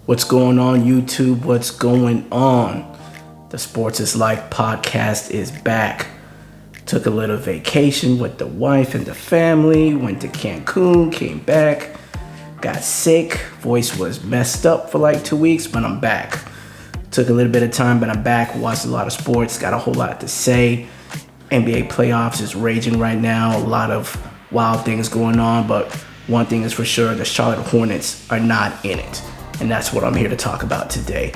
What's going on, YouTube? What's going on? The Sports is Life podcast is back. Took a little vacation with the wife and the family. Went to Cancun, came back. Got sick. Voice was messed up for like 2 weeks, but I'm back. Took a little bit of time, but I'm back. Watched a lot of sports. Got a whole lot to say. NBA playoffs is raging right now. A lot of wild things going on, but one thing is for sure, the Charlotte Hornets are not in it. And that's what I'm here to talk about today.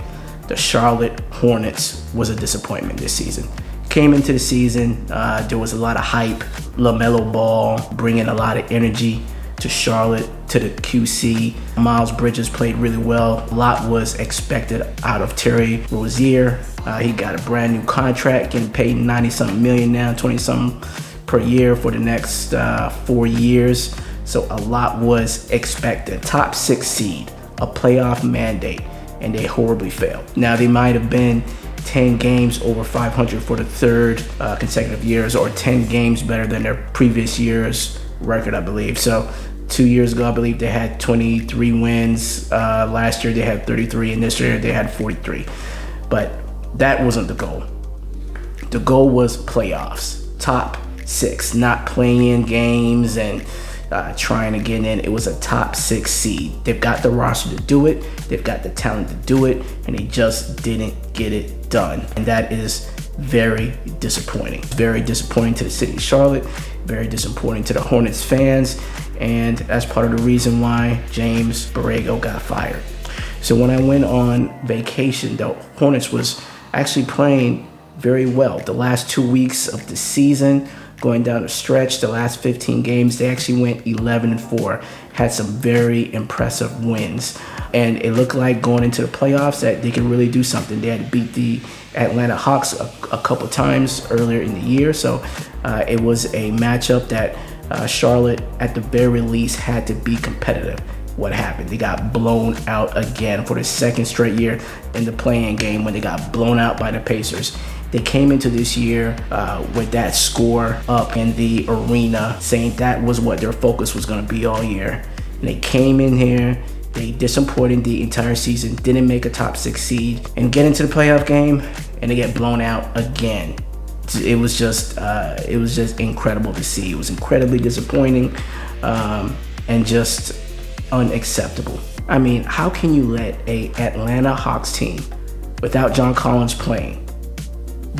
The Charlotte Hornets was a disappointment this season. Came into the season, there was a lot of hype. LaMelo Ball bringing a lot of energy to Charlotte, to the QC. Miles Bridges played really well. A lot was expected out of Terry Rozier. He got a brand new contract, getting paid 90-something million now, 20-something per year for the next 4 years. So a lot was expected. Top 6 seed, a playoff mandate, and they horribly failed. Now they might have been 10 games over 500 for the third consecutive years, or 10 games better than their previous year's record, I believe. So 2 years ago, I believe they had 23 wins. Last year they had 33, and this year they had 43. But that wasn't the goal. The goal was playoffs, top 6, not playing games and trying to get in. It was a top 6 seed. They've got the roster to do it. They've got the talent to do it, and they just didn't get it done. And that is very disappointing. Very disappointing to the city of Charlotte. Very disappointing to the Hornets fans. And that's part of the reason why James Borrego got fired. So when I went on vacation, the Hornets was actually playing very well. The last 2 weeks of the season, going down the stretch, the last 15 games, they actually went 11-4, had some very impressive wins. And it looked like going into the playoffs that they could really do something. They had beat the Atlanta Hawks a couple times earlier in the year. So it was a matchup that Charlotte, at the very least, had to be competitive. What happened? They got blown out again for the second straight year in the play-in game when they got blown out by the Pacers. They came into this year with that score up in the arena, saying that was what their focus was going to be all year. And they came in here, they disappointed the entire season, didn't make a top 6 seed, and get into the playoff game, and they get blown out again. It was just incredible to see. It was incredibly disappointing and just unacceptable. I mean, how can you let a Atlanta Hawks team, without John Collins playing,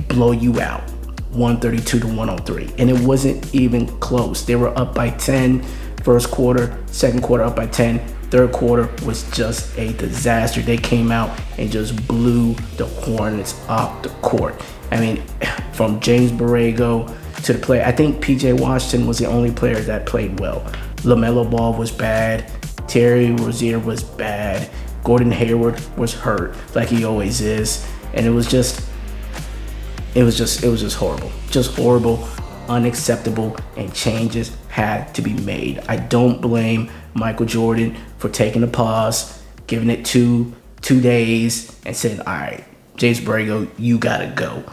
blow you out 132-103? And it wasn't even close. They were up by 10 first quarter, second quarter up by 10, third quarter was just a disaster. They came out and just blew the Hornets off the court. I mean, from James Borrego to the play, I think PJ Washington was the only player that played well. LaMelo Ball was bad. Terry Rozier was bad. Gordon Hayward was hurt like he always is. And it was just horrible. Just horrible, unacceptable, and changes had to be made. I don't blame Michael Jordan for taking a pause, giving it two days, and saying, all right, James Borrego, you gotta go.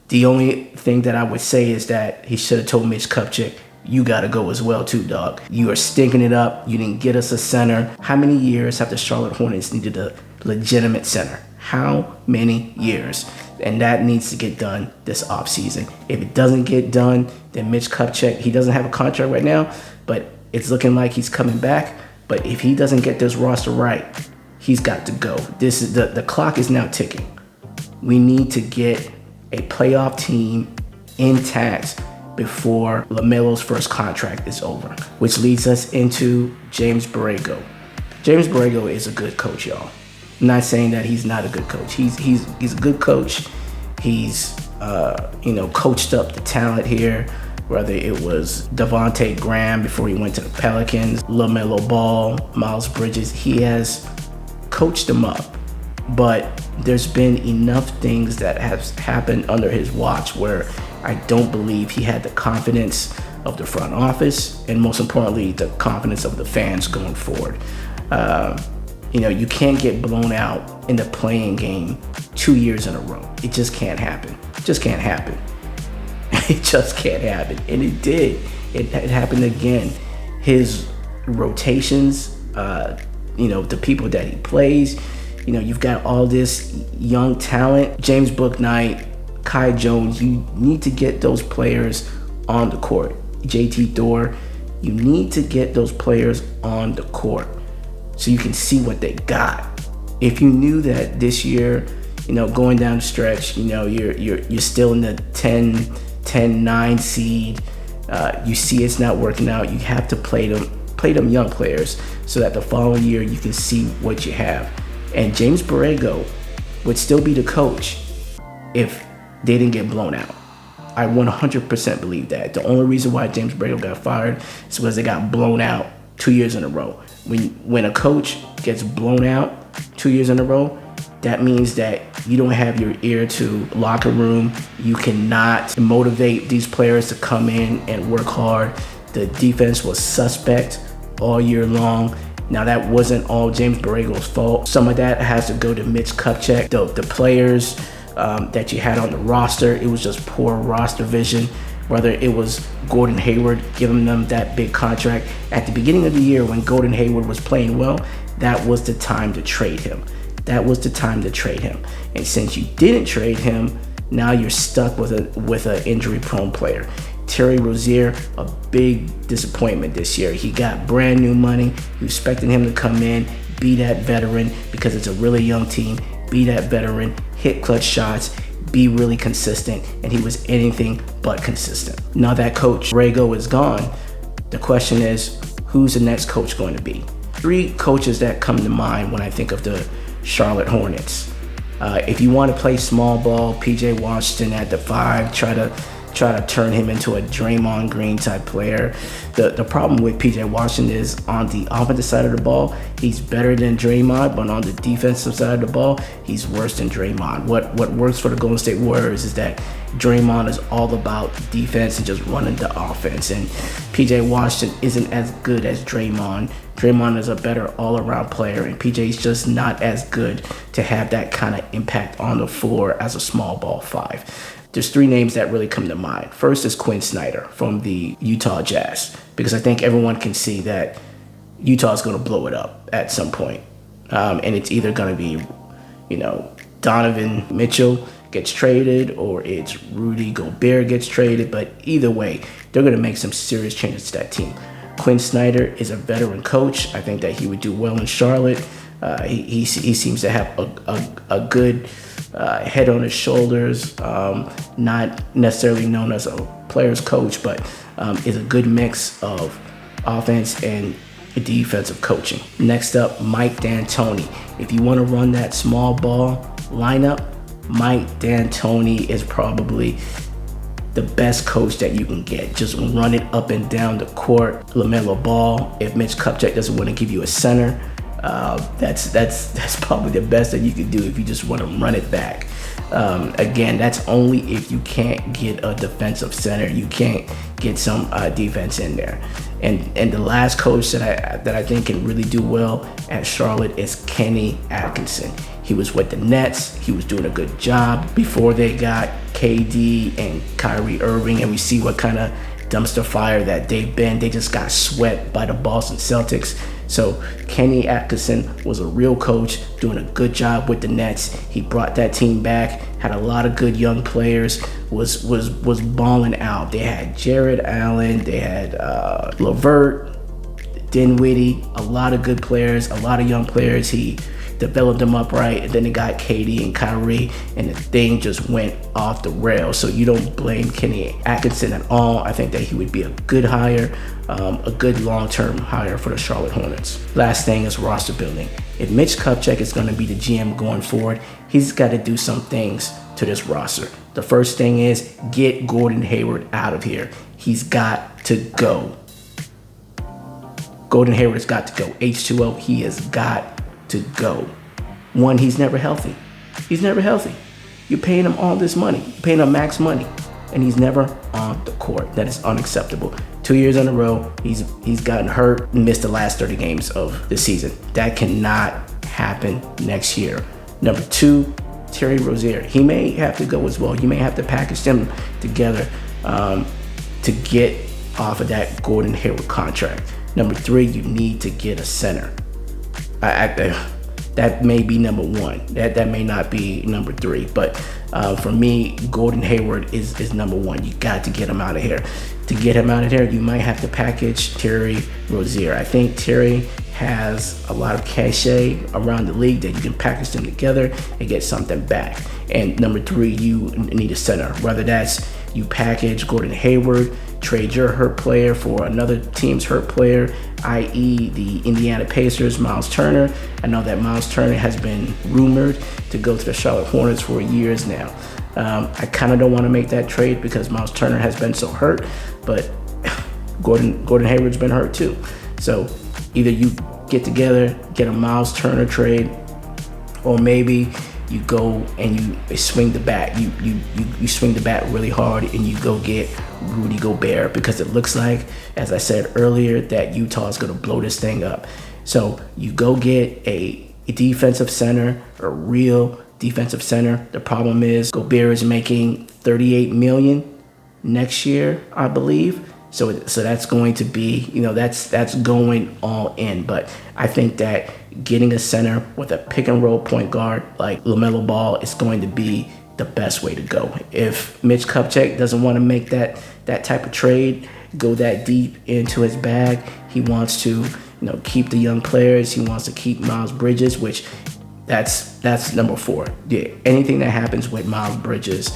The only thing that I would say is that he should have told Mitch Kupchak, you gotta go as well too, dog. You are stinking it up. You didn't get us a center. How many years have the Charlotte Hornets needed a legitimate center? How many years? And that needs to get done this offseason. If it doesn't get done, then Mitch Kupchak, he doesn't have a contract right now, but it's looking like he's coming back. But if he doesn't get this roster right, he's got to go. This is the clock is now ticking. We need to get a playoff team intact before LaMelo's first contract is over, which leads us into James Borrego. James Borrego is a good coach, y'all. I'm not saying that he's not a good coach. He's a good coach. He's coached up the talent here, whether it was Devontae Graham before he went to the Pelicans, LaMelo Ball, Miles Bridges. He has coached them up. But there's been enough things that have happened under his watch where I don't believe he had the confidence of the front office, and most importantly, the confidence of the fans going forward. You can't get blown out in the play-in game 2 years in a row. It just can't happen. It just can't happen. It just can't happen. And it did. It happened again. His rotations, the people that he plays, You've got all this young talent. James Bouknight, Kai Jones, you need to get those players on the court. JT Thor, you need to get those players on the court so you can see what they got. If you knew that this year, going down the stretch, you're still in the 10-9 seed, you see it's not working out, you have to play them young players so that the following year you can see what you have. And James Borrego would still be the coach if they didn't get blown out. I 100% believe that. The only reason why James Borrego got fired is because they got blown out 2 years in a row. When a coach gets blown out 2 years in a row, that means that you don't have your ear to locker room. You cannot motivate these players to come in and work hard. The defense was suspect all year long. Now, that wasn't all James Borrego's fault. Some of that has to go to Mitch Kupchak, the players that you had on the roster. It was just poor roster vision. Whether it was Gordon Hayward giving them that big contract at the beginning of the year when Gordon Hayward was playing well, that was the time to trade him. And since you didn't trade him, now you're stuck with an injury-prone player. Terry Rozier, a big disappointment this year. He got brand new money. You expected him to come in, be that veteran because it's a really young team, be that veteran, hit clutch shots, be really consistent, and he was anything but consistent. Now that coach, Borrego, is gone, the question is, who's the next coach going to be? 3 coaches that come to mind when I think of the Charlotte Hornets. If you want to play small ball, PJ Washington at the 5, try to turn him into a Draymond Green type player. The problem with PJ Washington is on the offensive side of the ball, he's better than Draymond, but on the defensive side of the ball, he's worse than Draymond. What works for the Golden State Warriors is that Draymond is all about defense and just running the offense, and PJ Washington isn't as good as Draymond. Draymond is a better all-around player, and PJ's just not as good to have that kind of impact on the floor as a small ball 5. There's 3 names that really come to mind. First is Quinn Snyder from the Utah Jazz, because I think everyone can see that Utah is going to blow it up at some point. And it's either going to be, Donovan Mitchell gets traded or it's Rudy Gobert gets traded. But either way, they're going to make some serious changes to that team. Quinn Snyder is a veteran coach. I think that he would do well in Charlotte. He seems to have a good head on his shoulders, not necessarily known as a player's coach, but is a good mix of offense and defensive coaching. Next up, Mike D'Antoni. If you want to run that small ball lineup, Mike D'Antoni is probably the best coach that you can get. Just run it up and down the court. LaMelo Ball, if Mitch Kupchak doesn't want to give you a center, that's probably the best that you could do if you just want to run it back. Again, that's only if you can't get a defensive center. You can't get some defense in there. And the last coach that I think can really do well at Charlotte is Kenny Atkinson. He was with the Nets. He was doing a good job before they got KD and Kyrie Irving, and we see what kind of dumpster fire that they've been. They just got swept by the Boston Celtics. So Kenny Atkinson was a real coach, doing a good job with the Nets. He brought that team back, had a lot of good young players, was balling out. They had Jared Allen, they had LeVert, Dinwiddie, a lot of good players, a lot of young players. He developed them up right, and then they got KD and Kyrie, and the thing just went off the rails. So you don't blame Kenny Atkinson at all. I think that he would be a good hire, a good long-term hire for the Charlotte Hornets. Last thing is roster building. If Mitch Kupchak is going to be the GM going forward, he's got to do some things to this roster. The first thing is get Gordon Hayward out of here. He's got to go. Gordon Hayward has got to go. H2O, he has got to go. One, he's never healthy. He's never healthy. You're paying him all this money. You're paying him max money, and he's never on the court. That is unacceptable. 2 years in a row, he's gotten hurt and missed the last 30 games of the season. That cannot happen next year. Number 2, Terry Rozier. He may have to go as well. You may have to package them together to get off of that Gordon Hayward contract. Number 3, you need to get a center. that may be number one. That may not be number three. But for me, Gordon Hayward is number one. You got to get him out of here. To get him out of here, you might have to package Terry Rozier. I think Terry has a lot of cachet around the league that you can package them together and get something back. And number three, you need a center. Whether that's you package Gordon Hayward, trade your hurt player for another team's hurt player, i.e. the Indiana Pacers, Miles Turner. I know that Miles Turner has been rumored to go to the Charlotte Hornets for years now. I kind of don't want to make that trade because Miles Turner has been so hurt, but Gordon Hayward's been hurt too. So either you get together, get a Miles Turner trade, or maybe you go and you swing the bat. You swing the bat really hard and you go get Rudy Gobert, because it looks like, as I said earlier, that Utah is going to blow this thing up. So you go get a defensive center, a real defensive center. The problem is Gobert is making $38 million next year, I believe. So that's going to be, that's going all in. But I think that getting a center with a pick and roll point guard like LaMelo Ball is going to be the best way to go. If Mitch Kupchak doesn't want to make that type of trade, go that deep into his bag, he wants to, keep the young players. He wants to keep Miles Bridges, which that's number 4. Yeah, anything that happens with Miles Bridges,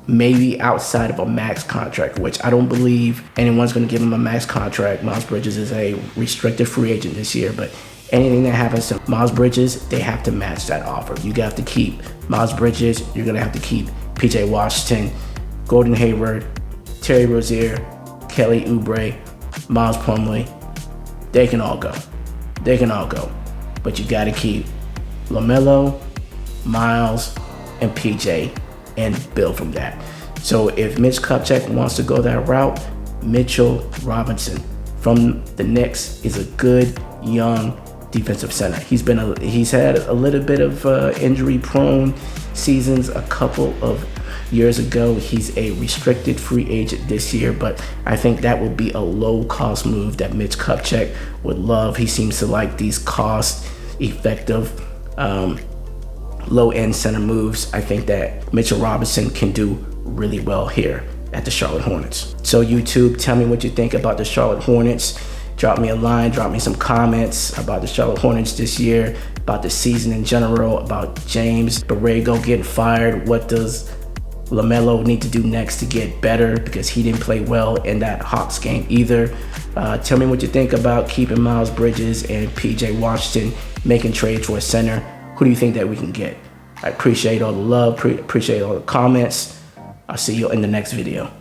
maybe outside of a max contract, which I don't believe anyone's going to give him a max contract. Miles Bridges is a restricted free agent this year, but anything that happens to Miles Bridges, they have to match that offer. You have to keep Miles Bridges. You're going to have to keep PJ Washington, Gordon Hayward, Terry Rozier, Kelly Oubre, Miles Plumlee. They can all go. But you got to keep LaMelo, Miles, and PJ and build from that. So if Mitch Kupchak wants to go that route, Mitchell Robinson from the Knicks is a good young defensive center. He's had a little bit of injury-prone seasons a couple of years ago. He's a restricted free agent this year, but I think that will be a low-cost move that Mitch Kupchak would love. He seems to like these cost-effective low-end center moves. I think that Mitchell Robinson can do really well here at the Charlotte Hornets. So YouTube, tell me what you think about the Charlotte Hornets. Drop me a line, drop me some comments about the Charlotte Hornets this year, about the season in general, about James Borrego getting fired. What does LaMelo need to do next to get better, because he didn't play well in that Hawks game either. Tell me what you think about keeping Miles Bridges and PJ Washington, making trades for a center. Who do you think that we can get? I appreciate all the love, appreciate all the comments. I'll see you in the next video.